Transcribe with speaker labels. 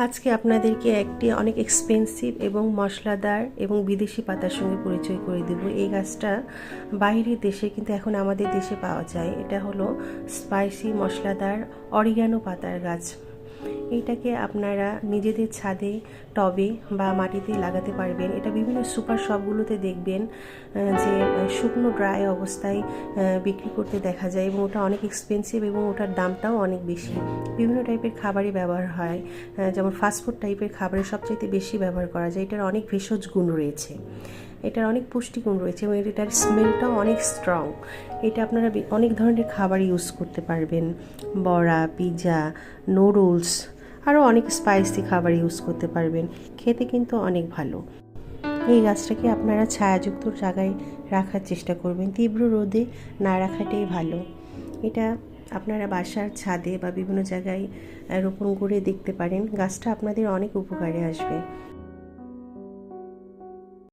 Speaker 1: আজকে আপনাদেরকে একটি অনেক এক্সপেন্সিভ এবং মশলাদার এবং বিদেশি পাতার সঙ্গে পরিচয় করে দেব। এই গাছটা বাইরের দেশে কিন্তু এখন আমাদের দেশে পাওয়া যায়। এটা হলো স্পাইসি মশলাদার অরিগানো পাতার গাছ। এইটাকে আপনারা নিজেদের ছাদে, টবে বা মাটিতে লাগাতে পারবেন। এটা বিভিন্ন সুপার শপগুলোতে দেখবেন যে শুকনো ড্রাই অবস্থায় বিক্রি করতে দেখা যায়, এবং ওটা অনেক এক্সপেন্সিভ এবং ওটার দামটাও অনেক বেশি। বিভিন্ন টাইপের খাবারে ব্যবহার হয়, যেমন ফাস্টফুড টাইপের খাবারে সবচাইতে বেশি ব্যবহার করা যায়। এটার অনেক ভেষজ গুণ রয়েছে, এটার অনেক পুষ্টিগুণ রয়েছে এবং এটার স্মেলটাও অনেক স্ট্রং। এটা আপনারা অনেক ধরনের খাবার ইউজ করতে পারবেন, বড়া, পিৎজা, নুডলস, আরও অনেক স্পাইসি খাবার ইউজ করতে পারবেন। খেতে কিন্তু অনেক ভালো। এই গাছটাকে আপনারা ছায়াযুক্ত জায়গায় রাখার চেষ্টা করবেন, তীব্র রোদে না রাখাটাই ভালো। এটা আপনারা বাসার ছাদে বা বিভিন্ন জায়গায় রোপণ করে দেখতে পারেন। গাছটা আপনাদের অনেক উপকারে আসবে।